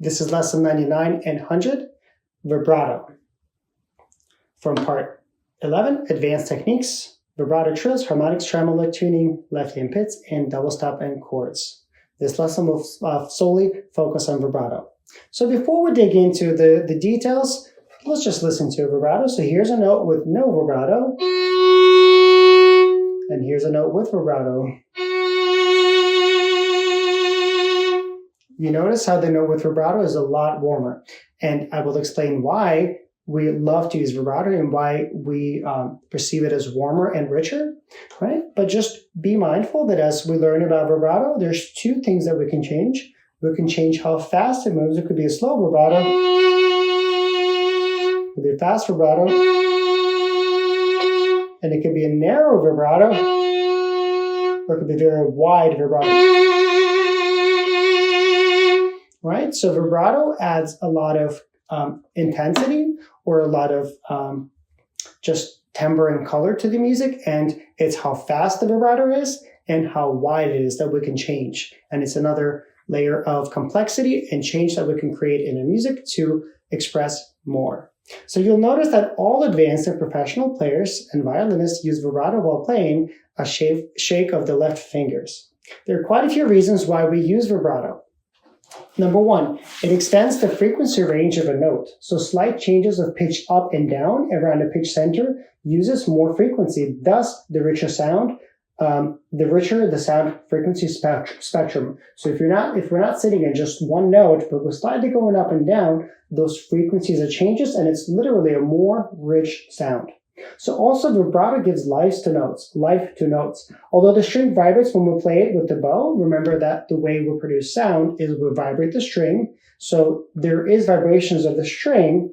This is lesson 99 and 100, vibrato. From part 11, advanced techniques, vibrato trills, harmonics, tremolo, tuning, left-hand picks, and double stop and chords. This lesson will solely focus on vibrato. So before we dig into the details, let's just listen to a vibrato. So here's a note with no vibrato, and here's a note with vibrato. You notice how the note with vibrato is a lot warmer, and I will explain why we love to use vibrato and why we perceive it as warmer and richer, right? But just be mindful that as we learn about vibrato, there's two things that we can change. We can change how fast it moves. It could be a slow vibrato, it could be a fast vibrato, and it could be a narrow vibrato, or it could be very wide vibrato. Right? So vibrato adds a lot of intensity or a lot of just timbre and color to the music, and it's how fast the vibrato is and how wide it is that we can change. And it's another layer of complexity and change that we can create in the music to express more. So you'll notice that all advanced and professional players and violinists use vibrato while playing a shake of the left fingers. There are quite a few reasons why we use vibrato. Number one, it extends the frequency range of a note. So slight changes of pitch up and down around the pitch center uses more frequency. Thus, the richer sound, the richer the sound frequency spectrum. So if we're not sitting in just one note, but we're slightly going up and down, those frequencies are changes, and it's literally a more rich sound. So also vibrato gives life to notes. Although the string vibrates when we play it with the bow, remember that the way we produce sound is we vibrate the string. So there is vibrations of the string.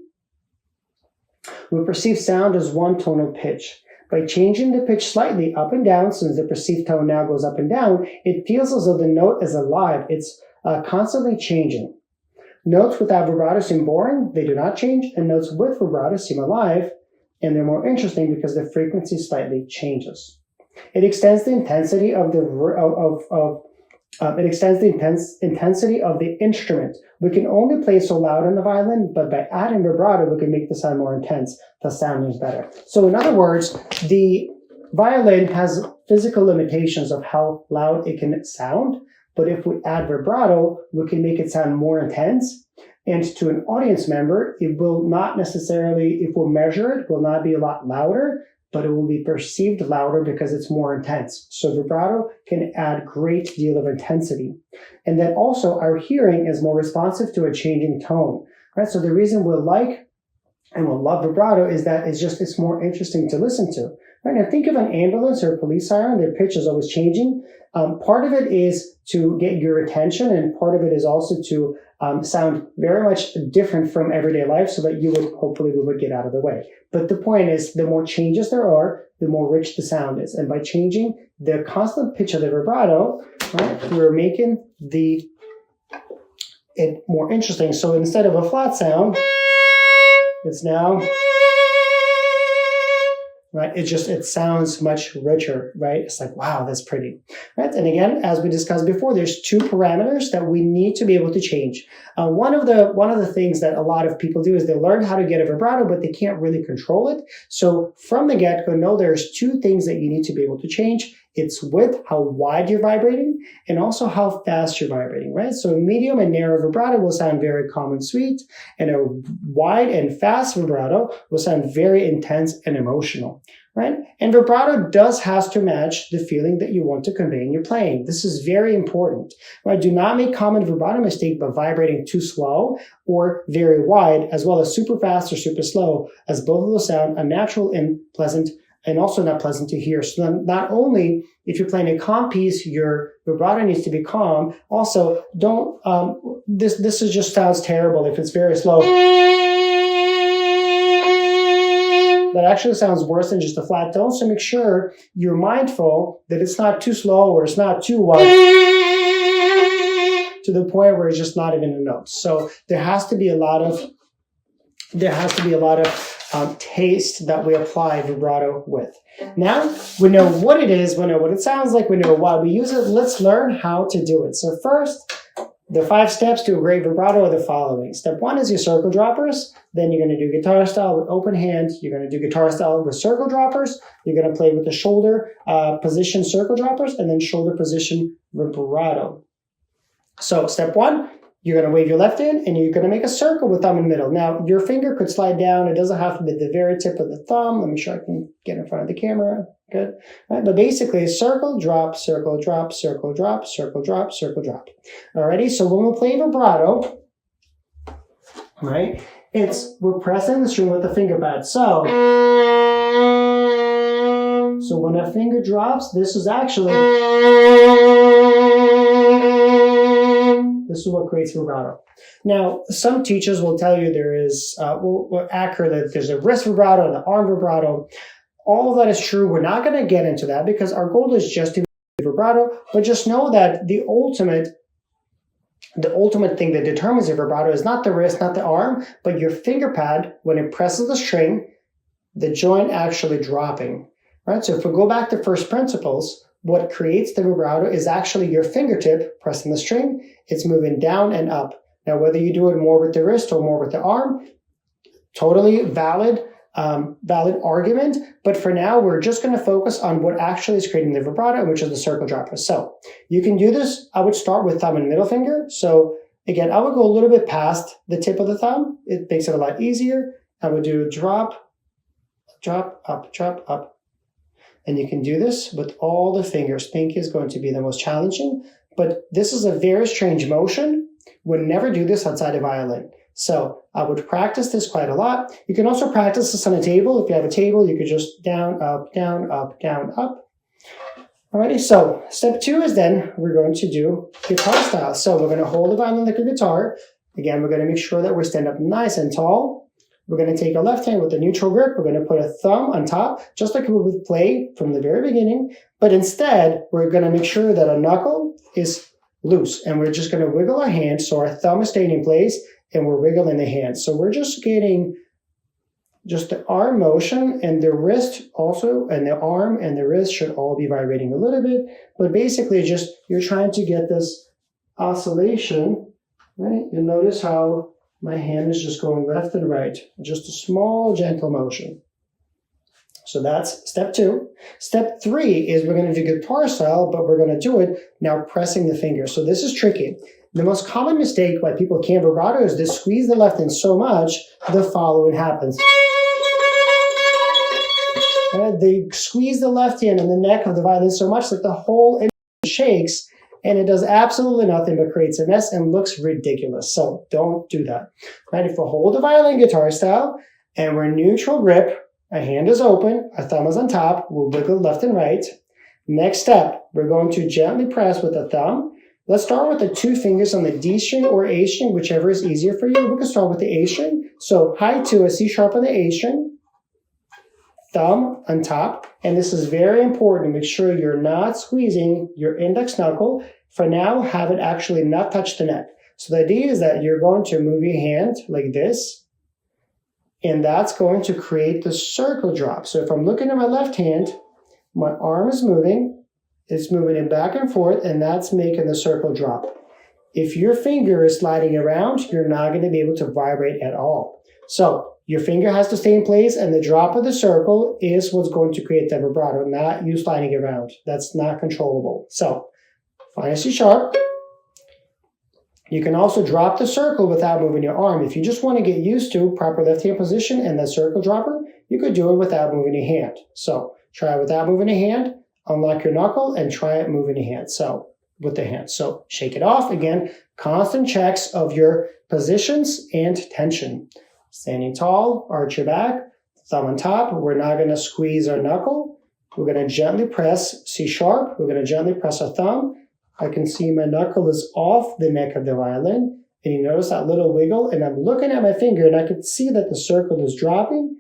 We perceive sound as one tonal pitch. By changing the pitch slightly up and down, since the perceived tone now goes up and down, it feels as though the note is alive. It's constantly changing. Notes without vibrato seem boring. They do not change. And notes with vibrato seem alive. And they're more interesting because the frequency slightly changes. It extends the intensity of intensity of the instrument. We can only play so loud on the violin, but by adding vibrato, we can make the sound more intense. The sound is better. So in other words, the violin has physical limitations of how loud it can sound, but if we add vibrato, we can make it sound more intense. And to an audience member, it will not necessarily, if we measure it, will not be a lot louder, but it will be perceived louder because it's more intense. So vibrato can add great deal of intensity. And then also our hearing is more responsive to a changing tone, right? So the reason we'll like and we'll love vibrato is that it's more interesting to listen to. Right? Now think of an ambulance or a police siren, their pitch is always changing. Part of it is to get your attention, and part of it is also to sound very much different from everyday life so that we would get out of the way. But the point is, the more changes there are, the more rich the sound is. And by changing the constant pitch of the vibrato, right, we're making it more interesting. So instead of a flat sound, it's now, right? It sounds much richer, right? It's like, wow, that's pretty, right? And again, as we discussed before, there's two parameters that we need to be able to change. One of the things that a lot of people do is they learn how to get a vibrato, but they can't really control it. So from the get-go, know there's two things that you need to be able to change. It's with how wide you're vibrating and also how fast you're vibrating, right? So a medium and narrow vibrato will sound very calm and sweet, and a wide and fast vibrato will sound very intense and emotional, right? And vibrato has to match the feeling that you want to convey in your playing. This is very important, right? Do not make common vibrato mistake by vibrating too slow or very wide, as well as super fast or super slow, as both of those sound unnatural and pleasant, and also not pleasant to hear. So then not only if you're playing a calm piece, your vibrato needs to be calm. Also, don't, this just sounds terrible if it's very slow. That actually sounds worse than just a flat tone. So make sure you're mindful that it's not too slow or it's not too wide to the point where it's just not even a note. So there has to be a lot of taste that we apply vibrato with. Now we know what it is, we know what it sounds like, we know why we use it. Let's learn how to do it. So first, The 5 steps to a great vibrato are the following. Step 1 is your circle droppers. Then you're going to do guitar style with open hand. You're going to do guitar style with circle droppers. You're going to play with the shoulder position circle droppers and then shoulder position vibrato. So step 1, you're going to wave your left hand and you're going to make a circle with thumb in the middle. Now, your finger could slide down. It doesn't have to be the very tip of the thumb. Let me show I can get in front of the camera. Good. All right, but basically, circle, drop, circle, drop, circle, drop, circle, drop, circle, drop. Alrighty, so when we play vibrato, right, we're pressing the string with the finger pad. So when a finger drops, this is what creates vibrato. Now, some teachers will tell you there is, that there's a wrist vibrato and an arm vibrato. All of that is true. We're not going to get into that because our goal is just to be vibrato, but just know that the ultimate thing that determines the vibrato is not the wrist, not the arm, but your finger pad, when it presses the string, the joint actually dropping, right? So if we go back to first principles, what creates the vibrato is actually your fingertip pressing the string. It's moving down and up. Now, whether you do it more with the wrist or more with the arm, totally valid argument. But for now, we're just going to focus on what actually is creating the vibrato, which is the circle dropper. So you can do this. I would start with thumb and middle finger. So again, I would go a little bit past the tip of the thumb. It makes it a lot easier. I would do drop, drop, up, drop, up. And you can do this with all the fingers. Pinky is going to be the most challenging, but this is a very strange motion. Would never do this outside of violin. So I would practice this quite a lot. You can also practice this on a table. If you have a table, you could just down, up, down, up, down, up. Alrighty, so step 2 is then we're going to do guitar style. So we're going to hold the violin like a guitar. Again, we're going to make sure that we're stand up nice and tall. We're going to take our left hand with a neutral grip. We're going to put a thumb on top, just like we would play from the very beginning. But instead, we're going to make sure that our knuckle is loose. And we're just going to wiggle our hand so our thumb is staying in place and we're wiggling the hand. So we're just getting just the arm motion, and the wrist also, and the arm and the wrist should all be vibrating a little bit. But basically just, you're trying to get this oscillation, right? You'll notice how my hand is just going left and right. Just a small, gentle motion. So that's step 2. Step 3 is we're going to do guitar style, but we're going to do it now pressing the finger. So this is tricky. The most common mistake why people can't vibrato is they squeeze the left hand so much, the following happens. They squeeze the left hand in the neck of the violin so much that the whole instrument shakes, and it does absolutely nothing but creates a mess and looks ridiculous. So don't do that. Right? If we hold the violin guitar style and we're neutral grip, our hand is open, our thumb is on top, we'll wiggle left and right. Next step, we're going to gently press with the thumb. Let's start with the 2 fingers on the D string or A string, whichever is easier for you. We can start with the A string. So high 2, a C sharp on the A string, thumb on top. And this is very important. Make sure you're not squeezing your index knuckle. For now, have it actually not touch the neck. So the idea is that you're going to move your hand like this, and that's going to create the circle drop. So if I'm looking at my left hand, my arm is moving. It's moving it back and forth, and that's making the circle drop. If your finger is sliding around, you're not going to be able to vibrate at all. So your finger has to stay in place, and the drop of the circle is what's going to create the vibrato, not you sliding around. That's not controllable. So find a C sharp. You can also drop the circle without moving your arm. If you just want to get used to proper left hand position and the circle dropper, you could do it without moving your hand. So try it without moving your hand. Unlock your knuckle and try it moving your hand. So with the hand. So shake it off. Again, constant checks of your positions and tension. Standing tall, arch your back, thumb on top. We're not going to squeeze our knuckle. We're going to gently press C sharp. We're going to gently press our thumb. I can see my knuckle is off the neck of the violin. And you notice that little wiggle. And I'm looking at my finger and I can see that the circle is dropping.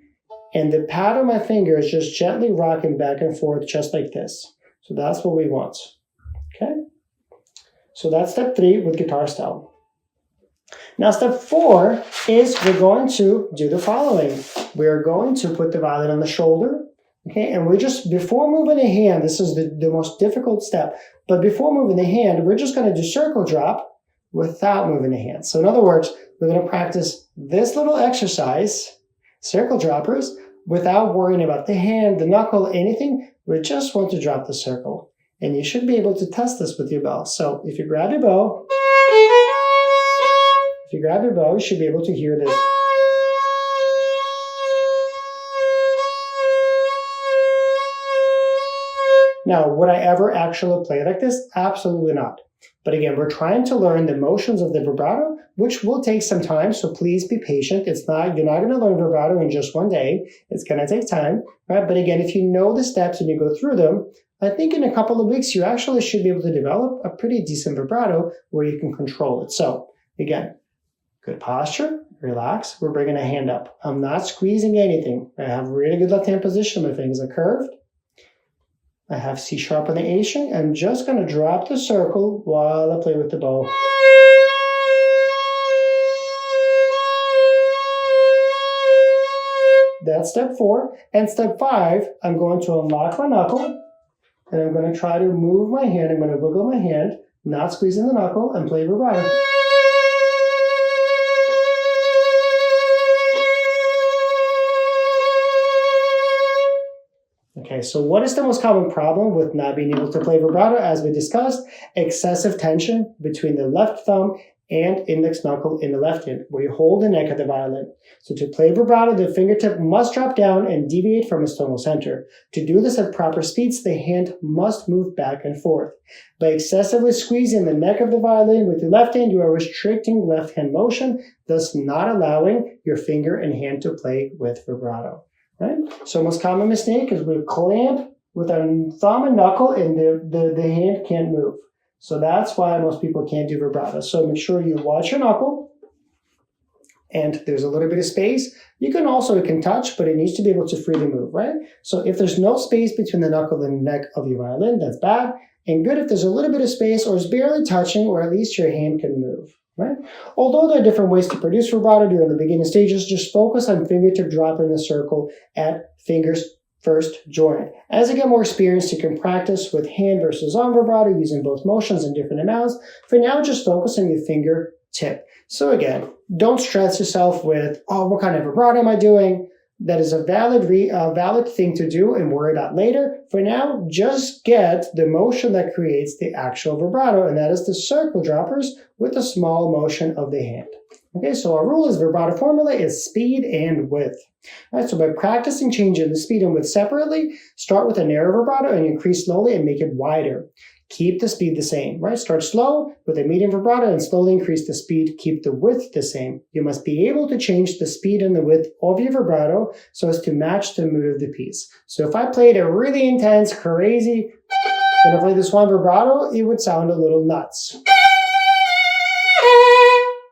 And the pad of my finger is just gently rocking back and forth just like this. So that's what we want. Okay? So that's step 3 with guitar style. Now step 4 is we're going to do the following. We're going to put the violin on the shoulder. Okay? And we're just, before moving the hand, this is the most difficult step. But before moving the hand, we're just going to do circle drop. without moving the hand. So in other words, we're going to practice this little exercise, circle droppers, without worrying about the hand, the knuckle, anything. We just want to drop the circle. And you should be able to test this with your bow. So if you grab your bow, you should be able to hear this. Now, would I ever actually play like this? Absolutely not. But again, we're trying to learn the motions of the vibrato, which will take some time, so please be patient. You're not going to learn vibrato in just one day. It's going to take time, right? But again, if you know the steps and you go through them, I think in a couple of weeks, you actually should be able to develop a pretty decent vibrato where you can control it. So again, good posture, relax. We're bringing a hand up. I'm not squeezing anything. I have really good left hand position. My fingers are curved. I have C sharp on the A string. I'm just going to drop the circle while I play with the bow. That's step 4. And step 5, I'm going to unlock my knuckle. And I'm going to try to move my hand. I'm going to wiggle my hand, not squeezing the knuckle, and play vibrato. Okay, so what is the most common problem with not being able to play vibrato? As we discussed, excessive tension between the left thumb and index knuckle in the left hand, where you hold the neck of the violin. So to play vibrato, the fingertip must drop down and deviate from its tonal center. To do this at proper speeds, the hand must move back and forth. By excessively squeezing the neck of the violin with the left hand, you are restricting left hand motion, thus not allowing your finger and hand to play with vibrato. Right? So most common mistake is we clamp with our thumb and knuckle and the hand can't move. So that's why most people can't do vibrato. So make sure you watch your knuckle and there's a little bit of space. You can touch, but it needs to be able to freely move, right? So if there's no space between the knuckle and the neck of your violin, that's bad. And good if there's a little bit of space or it's barely touching, or at least your hand can move. Right? Although there are different ways to produce vibrato during the beginning stages, just focus on fingertip dropping the circle at fingers first joint. As you get more experience, you can practice with hand versus arm vibrato using both motions and different amounts. For now, just focus on your finger tip. So again, don't stress yourself with, oh, what kind of vibrato am I doing? That is a valid thing to do and worry about later. For now, just get the motion that creates the actual vibrato, and that is the circle droppers with a small motion of the hand. Okay, so our rule is vibrato formula is speed and width. All right, so by practicing changing the speed and width separately, start with a narrow vibrato and increase slowly and make it wider. Keep the speed the same, right? Start slow with a medium vibrato and slowly increase the speed. Keep the width the same. You must be able to change the speed and the width of your vibrato so as to match the mood of the piece. So if I played a really intense, crazy, when I played this one vibrato, it would sound a little nuts.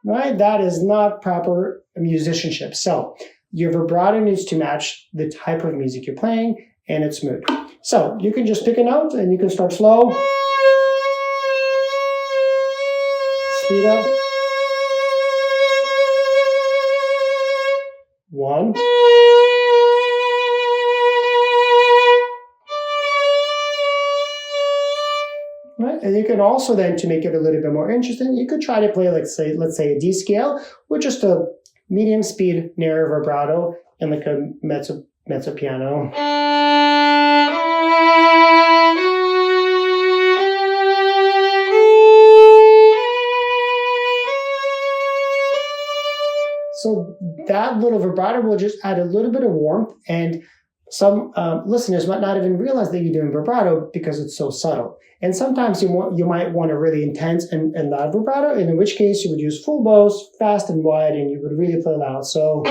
Right? That is not proper musicianship. So your vibrato needs to match the type of music you're playing and its mood. So you can just pick a note and you can start slow. Speed up. 1. Right? And you can also then, to make it a little bit more interesting, you could try to play, let's say a D scale with just a medium speed narrow vibrato and like a mezzo piano. So that little vibrato will just add a little bit of warmth, and some listeners might not even realize that you're doing vibrato because it's so subtle. And sometimes you might want a really intense and loud vibrato, and in which case you would use full bows, fast and wide, and you would really play loud. So.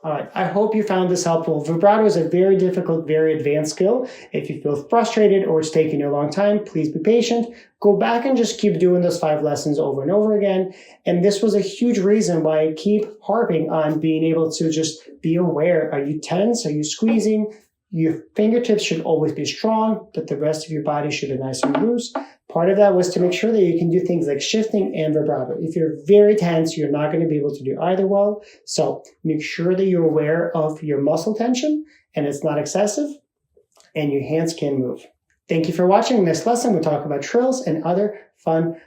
All right, I hope you found this helpful. Vibrato is a very difficult, very advanced skill. If you feel frustrated or it's taking you a long time, please be patient. Go back and just keep doing those 5 lessons over and over again. And this was a huge reason why I keep harping on being able to just be aware. Are you tense? Are you squeezing? your fingertips should always be strong, but the rest of your body should be nice and loose. Part of that was to make sure that you can do things like shifting and vibrato. If you're very tense, you're not going to be able to do either well. So make sure that you're aware of your muscle tension and it's not excessive, and your hands can move. Thank you for watching. Next lesson, we'll talk about trills and other fun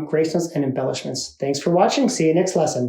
grace notes and embellishments. Thanks for watching. See you next lesson.